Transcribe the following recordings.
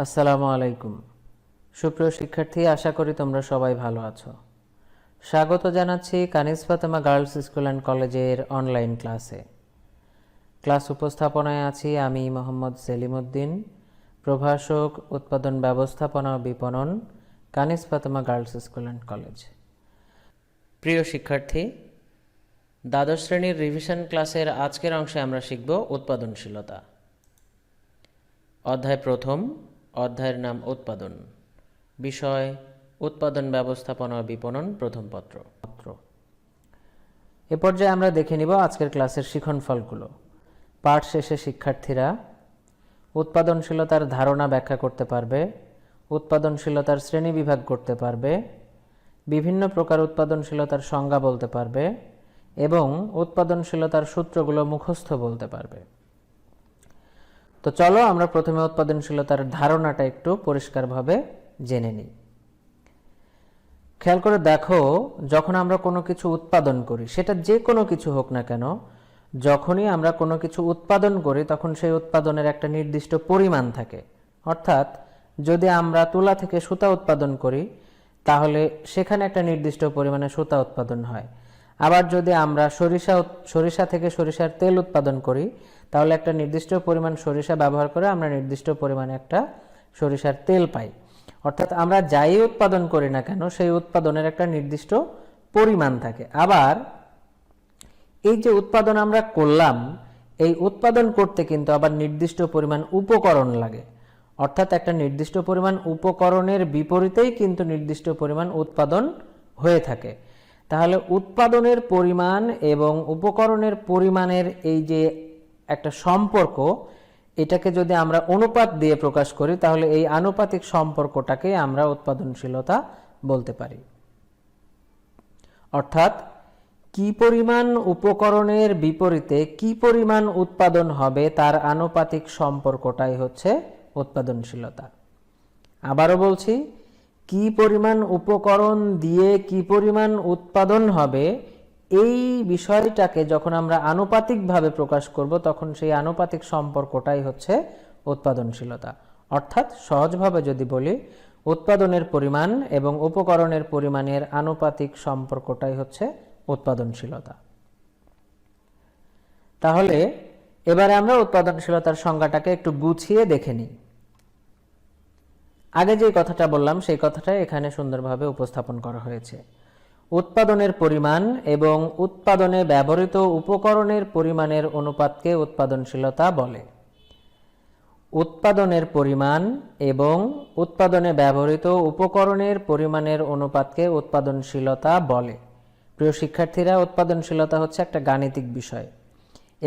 আসসালামু আলাইকুম। সুপ্রিয় শিক্ষার্থী, আশা করি তোমরা সবাই ভালো আছো। স্বাগত জানাচ্ছি কানিজ ফাতেমা গার্লস স্কুল অ্যান্ড কলেজের অনলাইন ক্লাসে। ক্লাস উপস্থাপনায় আছি আমি মোহাম্মদ সেলিম উদ্দিন, প্রভাষক উৎপাদন ব্যবস্থাপনা ও বিপণন, Kaniz Fatema girls school and college. প্রিয় শিক্ষার্থী, দ্বাদশ শ্রেণীর রিভিশন ক্লাসের আজকের অংশে আমরা শিখব উৎপাদনশীলতা। অধ্যায় প্রথম, অধ্যায়ের নাম উৎপাদন, বিষয় উৎপাদন ব্যবস্থাপনা ও বিপণন, প্রথম পত্র। এ পর্যায়ে আমরা দেখে নিব আজকের ক্লাসের শিক্ষণফলগুলো। পাঠ শেষে শিক্ষার্থীরা উৎপাদনশীলতার ধারণা ব্যাখ্যা করতে পারবে, উৎপাদনশীলতার শ্রেণীবিভাগ করতে পারবে, বিভিন্ন প্রকার উৎপাদনশীলতার সংজ্ঞা বলতে পারবে এবং উৎপাদনশীলতার সূত্রগুলো মুখস্থ বলতে পারবে। তো চলো আমরা প্রথমে উৎপাদনশীলতার ধারণাটা একটু পরিষ্কারভাবে জেনে নিই। খেয়াল করে দেখো, যখন আমরা কোনো কিছু উৎপাদন করি, সেটা যে কোনো কিছু হোক না কেন, যখনই আমরা কোনো কিছু উৎপাদন করি তখন সেই উৎপাদনের একটা নির্দিষ্ট পরিমাণ থাকে। অর্থাৎ যদি আমরা তুলা থেকে সুতা উৎপাদন করি তাহলে সেখানে একটা নির্দিষ্ট পরিমাণে সুতা উৎপাদন হয়। আবার যদি আমরা সরিষা থেকে সরিষার তেল উৎপাদন করি তাহলে একটা নির্দিষ্ট পরিমাণ সরিষা ব্যবহার করে আমরা নির্দিষ্ট পরিমাণে একটা সরিষার তেল পাই। অর্থাৎ আমরা যাই উৎপাদন করি না কেন সেই উৎপাদনের একটা নির্দিষ্ট পরিমাণ থাকে। আবার এই যে উৎপাদন আমরা করলাম, এই উৎপাদন করতে কিন্তু আবার নির্দিষ্ট পরিমাণ উপকরণ লাগে। অর্থাৎ একটা নির্দিষ্ট পরিমাণ উপকরণের বিপরীতেই কিন্তু নির্দিষ্ট পরিমাণ উৎপাদন হয়ে থাকে। তাহলে উৎপাদনের পরিমাণ এবং উপকরণের পরিমাণের এই যে একটা সম্পর্ক, এটাকে যদি আমরা অনুপাত দিয়ে প্রকাশ করি তাহলে এই আনুপাতিক সম্পর্কটাকে আমরা উৎপাদনশীলতা বলতে পারি। অর্থাৎ কি পরিমাণ উপকরণের বিপরীতে কি পরিমাণ উৎপাদন হবে তার আনুপাতিক সম্পর্কটাই হচ্ছে উৎপাদনশীলতা। আবারও বলছি, কি পরিমাণ উপকরণ দিয়ে কি পরিমাণ উৎপাদন হবে এই বিষয়টাকে যখন আমরা আনুপাতিকভাবে প্রকাশ করব তখন সেই আনুপাতিক সম্পর্কটাই হচ্ছে উৎপাদনশীলতা। অর্থাৎ সহজভাবে যদি বলি, উৎপাদনের পরিমাণ এবং উপকরণের পরিমাণের আনুপাতিক সম্পর্কটাই হচ্ছে উৎপাদনশীলতা। তাহলে এবারে আমরা উৎপাদনশীলতার সংজ্ঞাটাকে একটু গুছিয়ে দেখে নিই। আগে যে কথাটা বললাম সেই কথাটা এখানে সুন্দরভাবে উপস্থাপন করা হয়েছে। উৎপাদনের পরিমাণ এবং উৎপাদনে ব্যবহৃত উপকরণের পরিমাণের অনুপাতকে উৎপাদনশীলতা বলে। উৎপাদনের পরিমাণ এবং উৎপাদনে ব্যবহৃত উপকরণের পরিমাণের অনুপাতকে উৎপাদনশীলতা বলে। প্রিয় শিক্ষার্থীরা, উৎপাদনশীলতা হচ্ছে একটা গাণিতিক বিষয়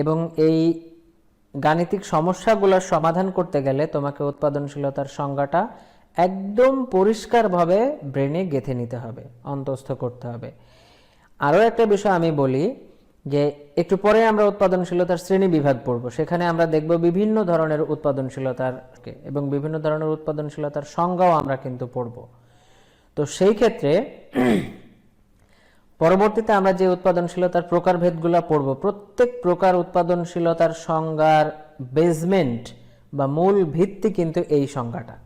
এবং এই গাণিতিক সমস্যাগুলোর সমাধান করতে গেলে তোমাকে উৎপাদনশীলতার সংজ্ঞাটা একদম পরিষ্কারভাবে ব্রেনে গেঁথে নিতে হবে, অন্তঃস্থ করতে হবে। আরও একটা বিষয় আমি বলি যে একটু পরে আমরা উৎপাদনশীলতার শ্রেণী বিভাগ পড়ব, সেখানে আমরা দেখব বিভিন্ন ধরনের উৎপাদনশীলতার এবং বিভিন্ন ধরনের উৎপাদনশীলতার সংজ্ঞাও আমরা কিন্তু পড়ব। তো সেই ক্ষেত্রে পরবর্তীতে আমরা যে উৎপাদনশীলতার প্রকারভেদগুলো পড়ব, প্রত্যেক প্রকার উৎপাদনশীলতার সংজ্ঞার বেসমেন্ট বা মূল ভিত্তি কিন্তু এই সংজ্ঞাটা।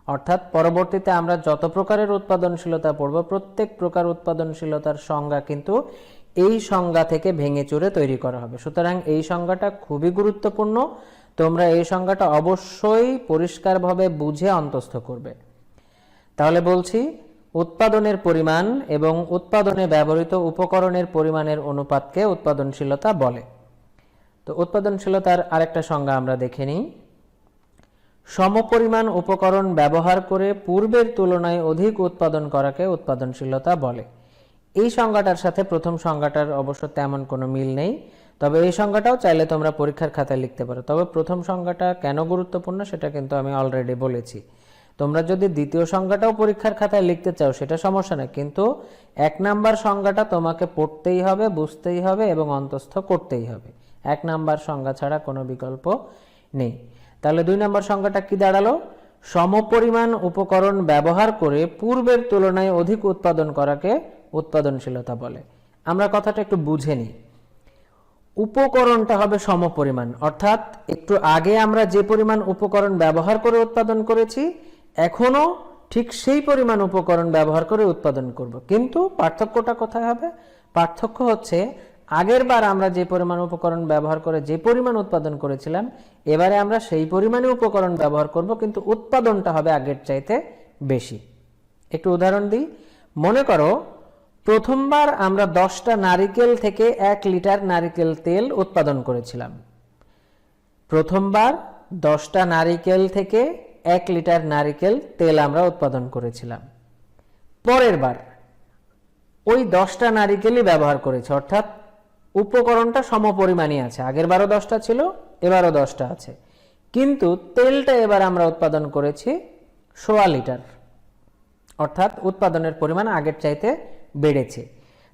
অর্থাৎ পরবর্তীতে আমরা যত প্রকারের উৎপাদনশীলতা পড়ব প্রত্যেক প্রকার উৎপাদনশীলতার সংজ্ঞা কিন্তু এই সংজ্ঞা থেকে ভেঙে চুরে তৈরি করা হবে। সুতরাং এই সংজ্ঞাটা খুবই গুরুত্বপূর্ণ, তোমরা এই সংজ্ঞাটা অবশ্যই পরিষ্কারভাবে বুঝে অন্তঃস্থ করবে। তাহলে বলছি, উৎপাদনের পরিমাণ এবং উৎপাদনে ব্যবহৃত উপকরণের পরিমাণের অনুপাতকে উৎপাদনশীলতা বলে। তো উৎপাদনশীলতার আরেকটা সংজ্ঞা আমরা দেখে নিই। সমপরিমাণ উপকরণ ব্যবহার করে পূর্বের তুলনায় অধিক উৎপাদন করাকে উৎপাদনশীলতা বলে। এই সংজ্ঞাটার সাথে প্রথম সংজ্ঞাটার অবশ্য তেমন কোনো মিল নেই, তবে এই সংজ্ঞাটাও চাইলে তোমরা পরীক্ষার খাতায় লিখতে পারো। তবে প্রথম সংজ্ঞাটা কেন গুরুত্বপূর্ণ সেটা কিন্তু আমি অলরেডি বলেছি। তোমরা যদি দ্বিতীয় সংজ্ঞাটাও পরীক্ষার খাতায় লিখতে চাও সেটা সমস্যা নেই, কিন্তু 1 নাম্বার সংজ্ঞাটা তোমাকে পড়তেই হবে, বুঝতেই হবে এবং অন্তঃস্থ করতেই হবে। 1 নাম্বার সংজ্ঞা ছাড়া কোনো বিকল্প নেই। তাহলে 2 নাম্বার সংজ্ঞাটা কি দাঁড়ালো? সমপরিমাণ উপকরণ ব্যবহার করে পূর্বের তুলনায় অধিক উৎপাদন করাকে উৎপাদনশীলতা বলে। আমরা কথাটা একটু বুঝে নিই। উপকরণটা হবে সমপরিমাণ, অর্থাৎ একটু আগে আমরা যে পরিমাণ উপকরণ ব্যবহার করে উৎপাদন করেছি এখনো ঠিক সেই পরিমাণ উপকরণ ব্যবহার করে উৎপাদন করব। কিন্তু পার্থক্যটা কোথায় হবে? পার্থক্য হচ্ছে আগের বার আমরা যে পরিমাণ উপকরণ ব্যবহার করে যে পরিমাণ উৎপাদন করেছিলাম এবারে আমরা সেই পরিমাণে উপকরণ ব্যবহার করব, কিন্তু উৎপাদনটা হবে আগের চাইতে বেশি। একটু উদাহরণ দিই। মনে করো প্রথমবার আমরা 10টা নারিকেল থেকে 1 লিটার নারিকেল তেল উৎপাদন করেছিলাম। প্রথমবার 10টা নারিকেল থেকে 1 লিটার নারিকেল তেল আমরা উৎপাদন করেছিলাম। পরের বার ওই 10টা নারিকেলই ব্যবহার করেছি, অর্থাৎ উপকরণটা সমপরিমাণই আছে। আগের বারও 10টা ছিল, এবারও 10টা আছে, কিন্তু তেলটা এবার আমরা উৎপাদন করেছি 1.5 লিটার, অর্থাৎ উৎপাদনের পরিমাণ আগের চাইতে বেড়েছে।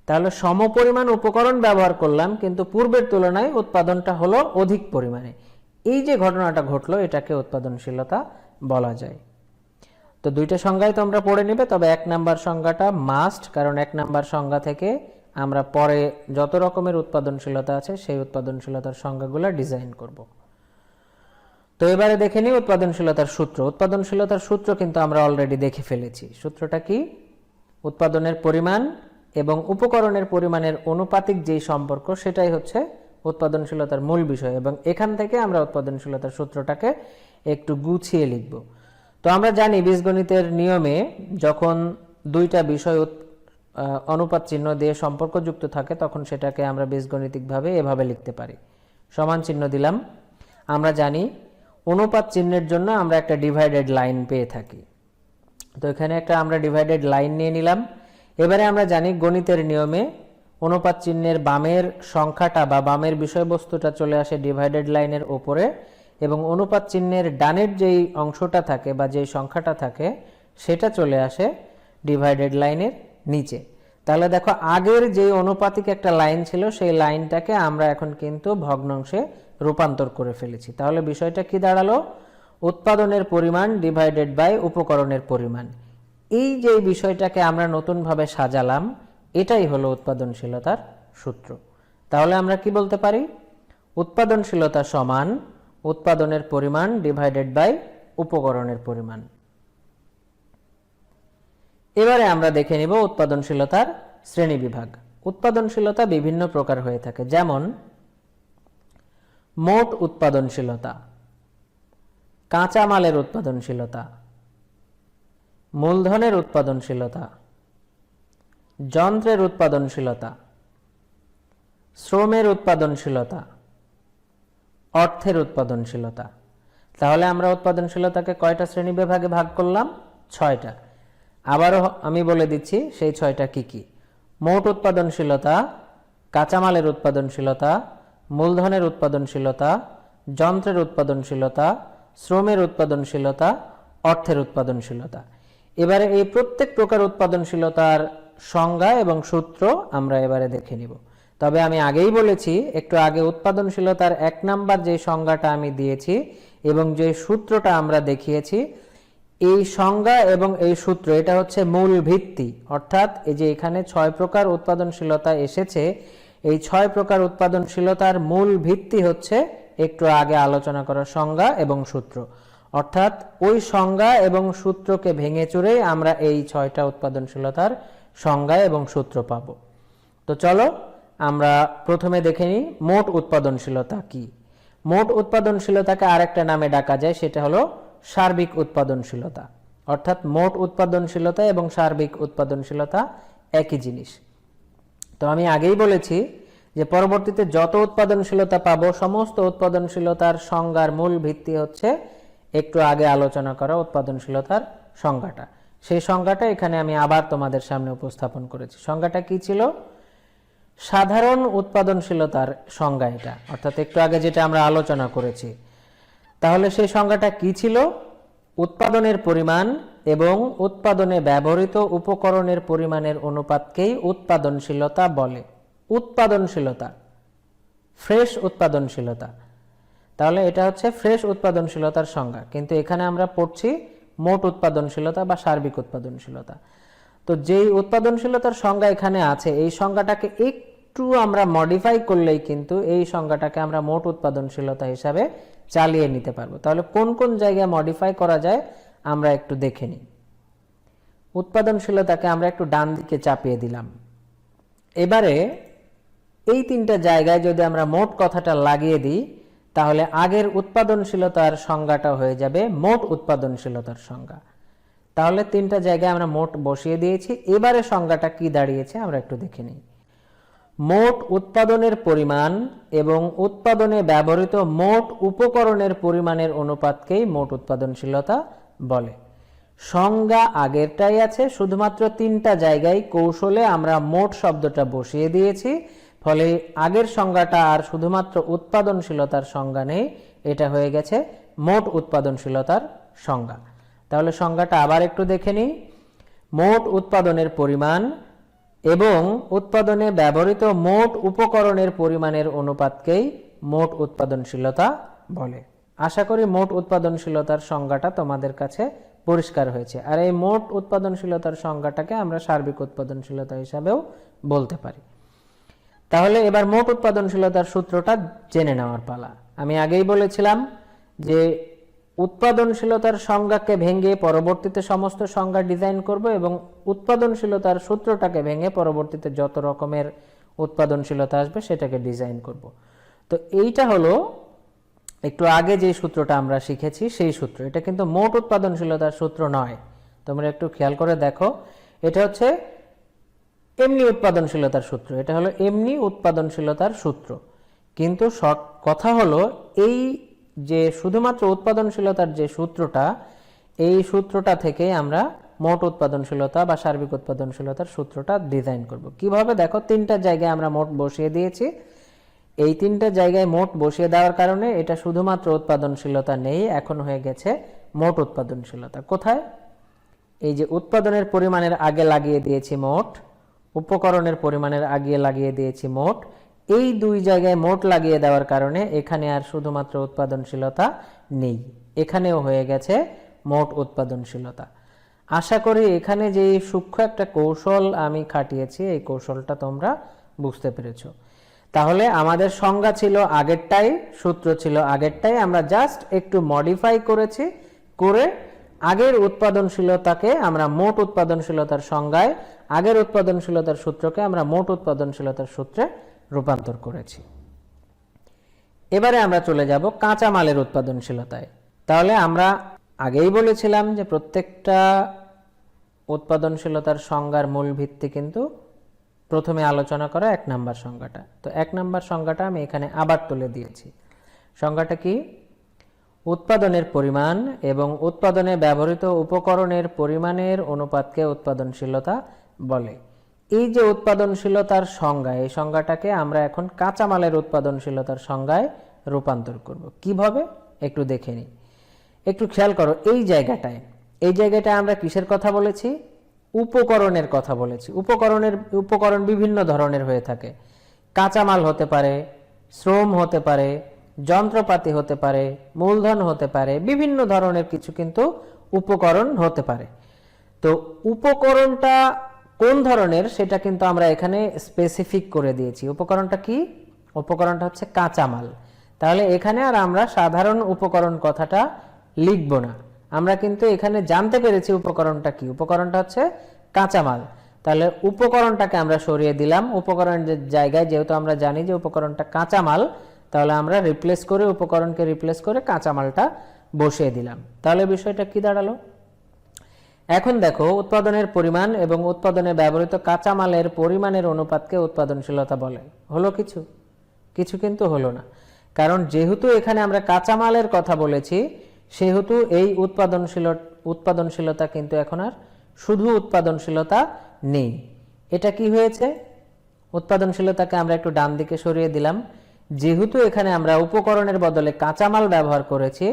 তাহলে সমপরিমাণ উপকরণ ব্যবহার করলাম, কিন্তু পূর্বের তুলনায় উৎপাদনটা হলো অধিক পরিমাণে। এই যে ঘটনাটা ঘটলো এটাকে উৎপাদনশীলতা বলা যায়। তো দুইটা সংজ্ঞাই তোমরা পড়ে নেবে, তবে 1 নাম্বার সংজ্ঞাটা মাস্ট, কারণ 1 নাম্বার সংজ্ঞা থেকে আমরা পরে যত রকমের উৎপাদনশীলতা আছে সেই উৎপাদনশীলতার সংজ্ঞাগুলো ডিজাইন করব। তো এবারে দেখে নিই উৎপাদনশীলতার সূত্র। উৎপাদনশীলতার সূত্র কিন্তু আমরা অলরেডি দেখে ফেলেছি। সূত্রটা কি? উৎপাদনের পরিমাণ এবং উপকরণের পরিমাণের অনুপাতিক যেই সম্পর্ক সেটাই হচ্ছে উৎপাদনশীলতার মূল বিষয়, এবং এখান থেকে আমরা উৎপাদনশীলতার সূত্রটাকে একটু গুছিয়ে লিখব। তো আমরা জানি বীজগণিতের নিয়মে যখন দুইটা বিষয় অনুপাত চিহ্ন দিয়ে সম্পর্কযুক্ত থাকে তখন সেটাকে আমরা বীজগণিতিকভাবে এভাবে লিখতে পারি। সমান চিহ্ন দিলাম। আমরা জানি অনুপাত চিহ্নের জন্য আমরা একটা ডিভাইডেড লাইন পেয়ে থাকি। তো এখানে একটা আমরা ডিভাইডেড লাইন নিয়ে নিলাম। এবারে আমরা জানি গণিতের নিয়মে অনুপাত চিহ্নের বামের সংখ্যাটা বা বামের বিষয়বস্তুটা চলে আসে ডিভাইডেড লাইনের উপরে, এবং অনুপাত চিহ্নের ডানের যেই অংশটা থাকে বা যেই সংখ্যাটা থাকে সেটা চলে আসে ডিভাইডেড লাইনের নিচে। তাহলে দেখো আগের যে অনুপাতিক একটা লাইন ছিল সেই লাইনটাকে আমরা এখন কিন্তু ভগ্নাংশে রূপান্তর করে ফেলেছি। তাহলে বিষয়টা কি দাঁড়ালো? উৎপাদনের পরিমাণ ডিভাইডেড বাই উপকরণের পরিমাণ। এই যে বিষয়টাকে আমরা নতুনভাবে সাজালাম এটাই হলো উৎপাদনশীলতার সূত্র। তাহলে আমরা কি বলতে পারি? উৎপাদনশীলতা সমান উৎপাদনের পরিমাণ ডিভাইডেড বাই উপকরণের পরিমাণ। এবারে আমরা দেখে নিব উৎপাদনশীলতার শ্রেণীবিভাগ। উৎপাদনশীলতা বিভিন্ন প্রকার হয়ে থাকে, যেমন মোট উৎপাদনশীলতা, কাঁচামালের উৎপাদনশীলতা, মূলধনের উৎপাদনশীলতা, যন্ত্রের উৎপাদনশীলতা, শ্রমের উৎপাদনশীলতা, অর্থের উৎপাদনশীলতা। তাহলে আমরা উৎপাদনশীলতাকে কয়টা শ্রেণী বিভাগে ভাগ করলাম? 6টা। আবারও আমি বলে দিচ্ছি সেই 6টা কি কি। মোট উৎপাদনশীলতা, কাঁচামালের উৎপাদনশীলতা, মূলধনের উৎপাদনশীলতা, যন্ত্রের উৎপাদনশীলতা, শ্রমের উৎপাদনশীলতা, অর্থের উৎপাদনশীলতা। এবারে এই প্রত্যেক প্রকার উৎপাদনশীলতার সংজ্ঞা এবং সূত্র আমরা এবারে দেখে নিব। তবে আমি আগেই বলেছি, একটু আগে উৎপাদনশীলতার 1 নাম্বার যে সংজ্ঞাটা আমি দিয়েছি এবং যে সূত্রটা আমরা দেখিয়েছি, এই সংজ্ঞা এবং এই সূত্র এটা হচ্ছে মূল ভিত্তি। অর্থাৎ এই যে এখানে 6 প্রকার উৎপাদনশীলতা এসেছে, এই 6 প্রকার উৎপাদনশীলতার মূল ভিত্তি হচ্ছে একটু আগে আলোচনা করা সংজ্ঞা এবং সূত্র। অর্থাৎ ওই সংজ্ঞা এবং সূত্রকে ভেঙে চুরে আমরা এই 6টা উৎপাদনশীলতার সংজ্ঞা এবং সূত্র পাব। তো চলো আমরা প্রথমে দেখে নিই মোট উৎপাদনশীলতা কি। মোট উৎপাদনশীলতাকে আরেকটা নামে ডাকা যায়, সেটা হলো সার্বিক উৎপাদনশীলতা। অর্থাৎ মোট উৎপাদনশীলতা এবং সার্বিক উৎপাদনশীলতা একই জিনিস। তো আমি আগেই বলেছি যে পরবর্তীতে যত উৎপাদনশীলতা পাবো সমস্ত উৎপাদনশীলতার সংজ্ঞার মূল ভিত্তি হচ্ছে একটু আগে আলোচনা করা উৎপাদনশীলতার সংজ্ঞাটা। সেই সংজ্ঞাটা এখানে আমি আবার তোমাদের সামনে উপস্থাপন করেছি। সংজ্ঞাটা কি ছিল? সাধারণ উৎপাদনশীলতার সংজ্ঞা এটা, অর্থাৎ একটু আগে যেটা আমরা আলোচনা করেছি। তাহলে সেই সংজ্ঞাটা কি ছিল? উৎপাদনের পরিমাণ এবং উৎপাদনে ব্যবহৃত উপকরণের পরিমাণের অনুপাতকেই উৎপাদনশীলতা বলে। উৎপাদনশীলতা, ফ্রেশ উৎপাদনশীলতা। তাহলে এটা হচ্ছে ফ্রেশ উৎপাদনশীলতার সংজ্ঞা, কিন্তু এখানে আমরা পড়ছি মোট উৎপাদনশীলতা বা সার্বিক উৎপাদনশীলতা। তো যেই উৎপাদনশীলতার সংজ্ঞা এখানে আছে এই সংজ্ঞাটাকে একটু আমরা মডিফাই করলেই কিন্তু এই সংজ্ঞাটাকে আমরা মোট উৎপাদনশীলতা হিসাবে চালিয়ে নিতে পারবো। তাহলে কোন কোন জায়গায় মডিফাই করা যায় আমরা একটু দেখে নিই। উৎপাদনশীলতাকে আমরা একটু ডান দিকে চাপিয়ে দিলাম। এবারে এই তিনটা জায়গায় যদি আমরা মোট কথাটা লাগিয়ে দিই তাহলে আগের উৎপাদনশীলতার সংজ্ঞাটা হয়ে যাবে মোট উৎপাদনশীলতার সংজ্ঞা। তাহলে তিনটা জায়গায় আমরা মোট বসিয়ে দিয়েছি। এবারে সংজ্ঞাটা কি দাঁড়িয়েছে আমরা একটু দেখে নিই। মোট উৎপাদনের পরিমাণ এবং উৎপাদনে ব্যবহৃত মোট উপকরণের পরিমাণের অনুপাতকেই মোট উৎপাদনশীলতা বলে। সংজ্ঞা আগেরটাই আছে, শুধুমাত্র তিনটা জায়গায় কৌশলে আমরা মোট শব্দটা বসিয়ে দিয়েছি, ফলে আগের সংজ্ঞাটা আর শুধুমাত্র উৎপাদনশীলতার সংজ্ঞা নেই, এটা হয়ে গেছে মোট উৎপাদনশীলতার সংজ্ঞা। তাহলে সংজ্ঞাটা আবার একটু দেখে নিই। মোট উৎপাদনের পরিমাণ এবং উৎপাদনে ব্যবহৃত মোট উপকরণের পরিমাণের অনুপাতকেই মোট উৎপাদনশীলতা বলে। আশা করি মোট উৎপাদনশীলতার সংজ্ঞাটা তোমাদের কাছে পরিষ্কার হয়েছে। আর এই মোট উৎপাদনশীলতার সংজ্ঞাটাকে আমরা সার্বিক উৎপাদনশীলতা হিসাবেও বলতে পারি। তাহলে এবার মোট উৎপাদনশীলতার সূত্রটা জেনে নেওয়ার পালা। আমি আগেই বলেছিলাম যে উৎপাদনশীলতার সংজ্ঞাকে ভেঙে পরবর্তীতে সমস্ত সংজ্ঞা ডিজাইন করব এবং উৎপাদনশীলতার সূত্রটাকে ভেঙে পরবর্তীতে যত রকমের উৎপাদনশীলতা আসবে সেটাকে ডিজাইন করব। তো এইটা হলো একটু আগে যে সূত্রটা আমরা শিখেছি সেই সূত্র। এটা কিন্তু মোট উৎপাদনশীলতার সূত্র নয়, তোমরা একটু খেয়াল করে দেখো। এটা হচ্ছে এমনি উৎপাদনশীলতার সূত্র, এটা হলো এমনি উৎপাদনশীলতার সূত্র। কিন্তু কথা হলো এই যে শুধুমাত্র উৎপাদনশীলতার যে সূত্রটা, এই সূত্রটা থেকে আমরা মোট উৎপাদনশীলতা বা সার্বিক উৎপাদনশীলতার সূত্রটা ডিজাইন করব। কিভাবে দেখো, তিনটা জায়গায় আমরা মোট বসিয়ে দিয়েছি। এই তিনটা জায়গায় মোট বসিয়ে দেওয়ার কারণে এটা শুধুমাত্র উৎপাদনশীলতা নেই, এখন হয়ে গেছে মোট উৎপাদনশীলতা। কোথায়? এই যে উৎপাদনের পরিমাণের আগে লাগিয়ে দিয়েছি মোট, উপকরণের পরিমাণের আগে লাগিয়ে দিয়েছি মোট, এই দুই জায়গায় মোট লাগিয়ে দেওয়ার কারণে এখানে আর শুধুমাত্র উৎপাদনশীলতা নেই, এখানেও হয়ে গেছে মোট উৎপাদনশীলতা। আশা করি এখানে যে সূক্ষ্ম একটা কৌশল আমি খাটিয়েছি এই কৌশলটা তোমরা বুঝতে পেরেছো। তাহলে আমাদের সংজ্ঞা ছিল আগেরটাই, সূত্র ছিল আগেরটাই, আমরা জাস্ট একটু মডিফাই করেছি, করে আগের উৎপাদনশীলতাকে আমরা মোট উৎপাদনশীলতার সংজ্ঞায়, আগের উৎপাদনশীলতার সূত্রকে আমরা মোট উৎপাদনশীলতার সূত্রে রূপান্তর করেছি। এবারে আমরা চলে যাব কাঁচামালের উৎপাদনশীলতায়। তাহলে আমরা আগেই বলেছিলাম যে প্রত্যেকটা উৎপাদনশীলতার সংজ্ঞার মূল ভিত্তি কিন্তু প্রথমে আলোচনা করা 1 নাম্বার সংজ্ঞাটা। তো 1 নাম্বার সংজ্ঞাটা আমি এখানে আবার তুলে দিয়েছি। সংজ্ঞাটা কি? উৎপাদনের পরিমাণ এবং উৎপাদনে ব্যবহৃত উপকরণের পরিমাণের অনুপাতকে উৎপাদনশীলতা বলে। এই যে উৎপাদনশীলতার সংজ্ঞা, এই সংজ্ঞাটাকে আমরা এখন কাঁচামালের উৎপাদনশীলতার সংজ্ঞায় রূপান্তর করব। কিভাবে একটু দেখে নিই। একটু খেয়াল করো, এই জায়গাটায় আমরা কিসের কথা বলেছি? উপকরণের কথা বলেছি। উপকরণ বিভিন্ন ধরনের হয়ে থাকে। কাঁচামাল হতে পারে, শ্রম হতে পারে, যন্ত্রপাতি হতে পারে, মূলধন হতে পারে, বিভিন্ন ধরনের কিছু কিন্তু উপকরণ হতে পারে। তো উপকরণটা কোন ধরনের সেটা কিন্তু আমরা এখানে স্পেসিফিক করে দিয়েছি। উপকরণটা কি? উপকরণটা হচ্ছে কাঁচামাল। তাহলে এখানে আর আমরা সাধারণ উপকরণ কথাটা লিখব না, আমরা কিন্তু এখানে জানতে পেরেছি উপকরণটা কি। উপকরণটা হচ্ছে কাঁচামাল। তাহলে উপকরণটাকে আমরা সরিয়ে দিলাম। উপকরণের জায়গায় যেহেতু আমরা জানি যে উপকরণটা কাঁচামাল, তাহলে আমরা উপকরণকে রিপ্লেস করে কাঁচামালটা বসিয়ে দিলাম। তাহলে বিষয়টা কি দাঁড়ালো? এখন দেখো, উৎপাদনের পরিমাণ এবং উৎপাদনে ব্যবহৃত কাঁচামালের পরিমাণের অনুপাতকে উৎপাদনশীলতা বলে। হলো কিছু? কিছু কিন্তু হলো না, কারণ যেহেতু এখানে আমরা কাঁচামালের কথা বলেছি সেহেতু এই উৎপাদনশীলতা কিন্তু এখন আর শুধু উৎপাদনশীলতা নেই। এটা কি হয়েছে? উৎপাদনশীলতাকে আমরা একটু ডান দিকে সরিয়ে দিলাম। যেহেতু এখানে আমরা উপকরণের বদলে কাঁচামাল ব্যবহার করেছি,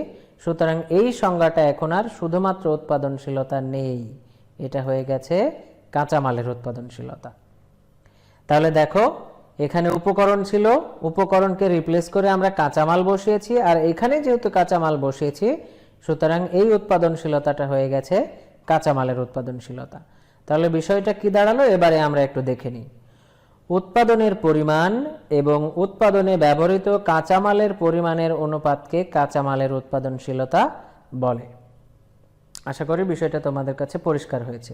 সুতরাং এই সংজ্ঞাটা এখন আর শুধুমাত্র উৎপাদনশীলতা নেই, এটা হয়ে গেছে কাঁচামালের উৎপাদনশীলতা। তাহলে দেখো, এখানে উপকরণ ছিল, উপকরণকে রিপ্লেস করে আমরা কাঁচামাল বসিয়েছি, আর এখানে যেহেতু কাঁচামাল বসিয়েছি সুতরাং এই উৎপাদনশীলতাটা হয়ে গেছে কাঁচামালের উৎপাদনশীলতা। তাহলে বিষয়টা কি দাঁড়ালো এবারে আমরা একটু দেখে নিই। উৎপাদনের পরিমাণ এবং উৎপাদনে ব্যবহৃত কাঁচামালের পরিমাণের অনুপাতকে কাঁচামালের উৎপাদনশীলতা বলে। আশা করি বিষয়টা তোমাদের কাছে পরিষ্কার হয়েছে।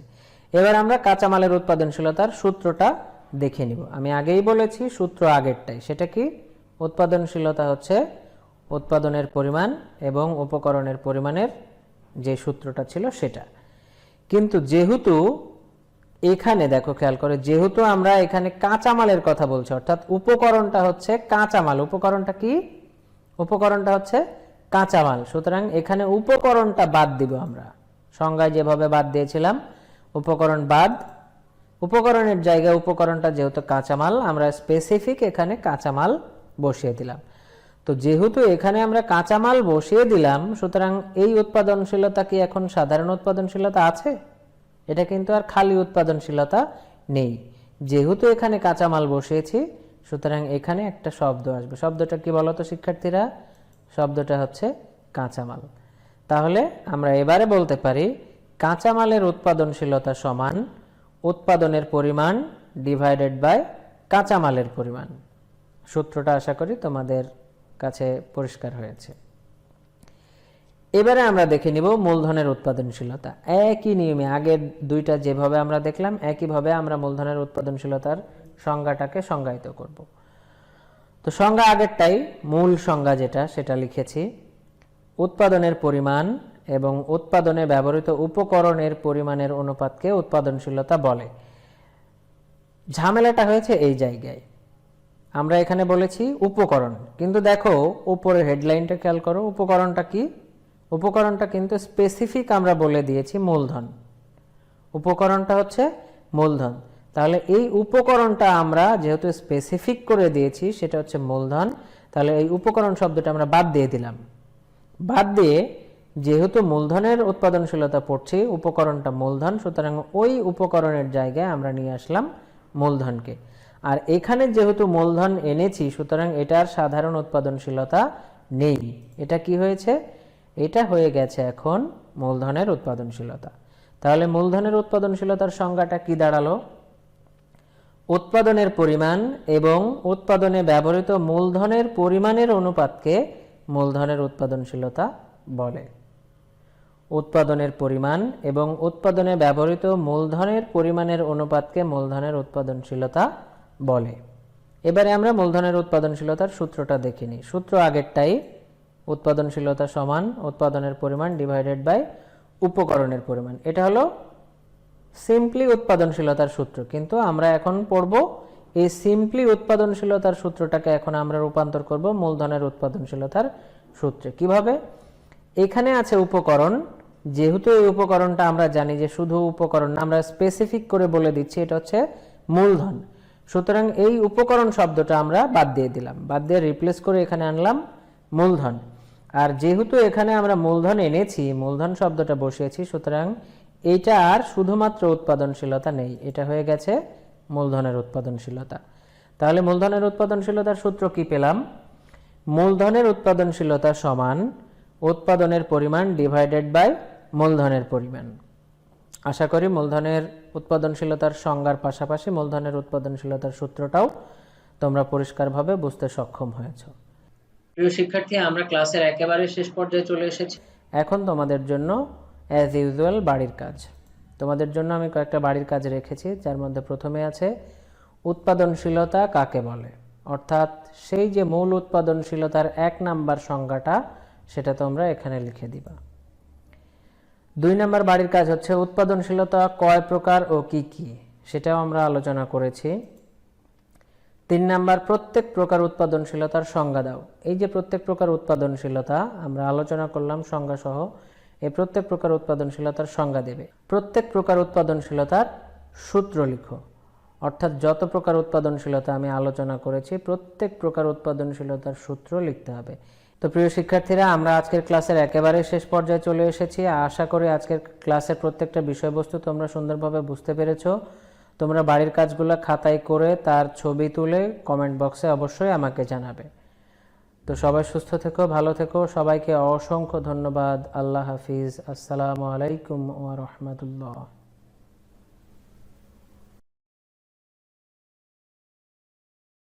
এবার আমরা কাঁচামালের উৎপাদনশীলতার সূত্রটা দেখে নিব। আমি আগেই বলেছি সূত্র আগেরটাই, সেটা কি? উৎপাদনশীলতা হচ্ছে উৎপাদনের পরিমাণ এবং উপকরণের পরিমাণের যে সূত্রটা ছিল সেটা। কিন্তু যেহেতু এখানে দেখো, খেয়াল করে, যেহেতু আমরা এখানে কাঁচামালের কথা বলছি, অর্থাৎ উপকরণটা হচ্ছে কাঁচামাল। উপকরণটা কি? উপকরণটা হচ্ছে কাঁচামাল। সুতরাং এখানে উপকরণটা বাদ দিব আমরা, সংজ্ঞায় যেভাবে বাদ দিয়েছিলাম উপকরণ বাদ। উপকরণের জায়গায় উপকরণটা যেহেতু কাঁচামাল, আমরা স্পেসিফিক এখানে কাঁচামাল বসিয়ে দিলাম। তো যেহেতু এখানে আমরা কাঁচামাল বসিয়ে দিলাম, সুতরাং এই উৎপাদনশীলতা কি এখন সাধারণ উৎপাদনশীলতা আছে? এটা কিন্তু আর খালি উৎপাদনশীলতা নেই। যেহেতু এখানে কাঁচামাল বসিয়েছি, সুতরাং এখানে একটা শব্দ আসবে। শব্দটা কি বলো তো শিক্ষার্থীরা? শব্দটা হচ্ছে কাঁচামাল। তাহলে আমরা এবারে বলতে পারি কাঁচামালের উৎপাদনশীলতা সমান উৎপাদনের পরিমাণ ডিভাইডেড বাই কাঁচামালের পরিমাণ। সূত্রটা আশা করি তোমাদের কাছে পরিষ্কার হয়েছে। এবারে আমরা দেখে নিব মূলধনের উৎপাদনশীলতা। একই নিয়মে আগের দুইটা যেভাবে আমরা দেখলাম, একইভাবে আমরা মূলধনের উৎপাদনশীলতার সংজ্ঞাটাকে সংজ্ঞায়িত করব। তো সংজ্ঞা আগেরটাই, মূল সংজ্ঞা যেটা সেটা লিখেছি। উৎপাদনের পরিমাণ এবং উৎপাদনে ব্যবহৃত উপকরণের পরিমাণের অনুপাতকে উৎপাদনশীলতা বলে। ঝামেলাটা হয়েছে এই জায়গায়। আমরা এখানে বলেছি উপকরণ, কিন্তু দেখো উপরে হেডলাইনটা খেয়াল করো, উপকরণটা কি? উপকরণটা কিন্তু স্পেসিফিক আমরা বলে দিয়েছি মূলধন। উপকরণটা হচ্ছে মূলধন। তাহলে এই উপকরণটা আমরা যেহেতু স্পেসিফিক করে দিয়েছি সেটা হচ্ছে মূলধন, তাহলে এই উপকরণ শব্দটা আমরা বাদ দিয়ে দিলাম। বাদ দিয়ে যেহেতু মূলধনের উৎপাদনশীলতা পড়ছি, উপকরণটা মূলধন, সুতরাং ওই উপকরণের জায়গায় আমরা নিয়ে আসলাম মূলধনকে। আর এখানে যেহেতু মূলধন এনেছি, সুতরাং এটার সাধারণ উৎপাদনশীলতা নেই। এটা কি হয়েছে? এটা হয়ে গেছে এখন মূলধনের উৎপাদনশীলতা। তাহলে মূলধনের উৎপাদনশীলতার সংজ্ঞাটা কি দাঁড়ালো? উৎপাদনের পরিমাণ এবং উৎপাদনে ব্যবহৃত মূলধনের পরিমাণের অনুপাতকে মূলধনের উৎপাদনশীলতা বলে। উৎপাদনের পরিমাণ এবং উৎপাদনে ব্যবহৃত মূলধনের পরিমাণের অনুপাতকে মূলধনের উৎপাদনশীলতা বলে। এবারে আমরা মূলধনের উৎপাদনশীলতার সূত্রটা দেখে নিই। সূত্র আগেরটাই, উৎপাদনশীলতা সমান উৎপাদনের পরিমাণ ডিভাইডেড বাই উপকরণের পরিমাণ। এটা হলো সিম্পলি উৎপাদনশীলতার সূত্র, কিন্তু আমরা এখন পড়ব এই সিম্পলি উৎপাদনশীলতার সূত্রটাকে এখন আমরা রূপান্তর করব মূলধনের উৎপাদনশীলতার সূত্রে। কিভাবে? এখানে আছে উপকরণ, যেহেতু এই উপকরণটা আমরা জানি যে শুধু উপকরণ, আমরা স্পেসিফিক করে বলে দিচ্ছি এটা হচ্ছে মূলধন, সুতরাং এই উপকরণ শব্দটা আমরা বাদ দিয়ে দিলাম। বাদ দিয়ে রিপ্লেস করে এখানে আনলাম মূলধন। আর যেহেতু এখানে আমরা মূলধন এনেছি, মূলধন শব্দটা বসিয়েছি, সুতরাং এইটা আর শুধুমাত্র উৎপাদনশীলতা নেই, এটা হয়ে গেছে মূলধনের উৎপাদনশীলতা। তাহলে মূলধনের উৎপাদনশীলতার সূত্র কি পেলাম? মূলধনের উৎপাদনশীলতা সমান উৎপাদনের পরিমাণ ডিভাইডেড বাই মূলধনের পরিমাণ। আশা করি মূলধনের উৎপাদনশীলতার সংজ্ঞার পাশাপাশি মূলধনের উৎপাদনশীলতার সূত্রটাও তোমরা পরিষ্কারভাবে বুঝতে সক্ষম হয়েছ। প্রিয় শিক্ষার্থী, আমরা ক্লাসের একেবারে শেষ পর্যায়ে চলে এসেছি। এখন তোমাদের জন্য অ্যাজ ইউজুয়াল বাড়ির কাজ। তোমাদের জন্য আমি কয়েকটা বাড়ির কাজ রেখেছি, যার মধ্যে প্রথমে আছে উৎপাদনশীলতা কাকে বলে, অর্থাৎ সেই যে মূল উৎপাদনশীলতার 1 নাম্বার সংজ্ঞাটা সেটা তোমরা এখানে লিখে দিবা। 2 নাম্বার বাড়ির কাজ হচ্ছে উৎপাদনশীলতা কয় প্রকার ও কি কি, সেটাও আমরা আলোচনা করেছি। 3 নাম্বার প্রত্যেক প্রকার উৎপাদনশীলতার সংজ্ঞা দাও। এই যে প্রত্যেক প্রকার উৎপাদনশীলতা আমরা আলোচনা করলাম সংজ্ঞা সহ, এই প্রত্যেক প্রকার উৎপাদনশীলতার সংজ্ঞা দেবে। প্রত্যেক প্রকার উৎপাদনশীলতার সূত্র লিখো, অর্থাৎ যত প্রকার উৎপাদনশীলতা আমি আলোচনা করেছি প্রত্যেক প্রকার উৎপাদনশীলতার সূত্র লিখতে হবে। তো প্রিয় শিক্ষার্থীরা, আমরা আজকের ক্লাসের একেবারে শেষ পর্যায়ে চলে এসেছি। আশা করি আজকের ক্লাসের প্রত্যেকটা বিষয়বস্তু তোমরা সুন্দরভাবে বুঝতে পেরেছো। তোমরা বাড়ির কাজগুলো খাতায় করে তার ছবি তুলে কমেন্ট বক্সে অবশ্যই আমাকে জানাবে। তো সবাই সুস্থ থেকো, ভালো থেকো, সবাইকে অসংখ্য ধন্যবাদ। আল্লাহ হাফিজ। আসসালামু আলাইকুম ওয়া রাহমাতুল্লাহ।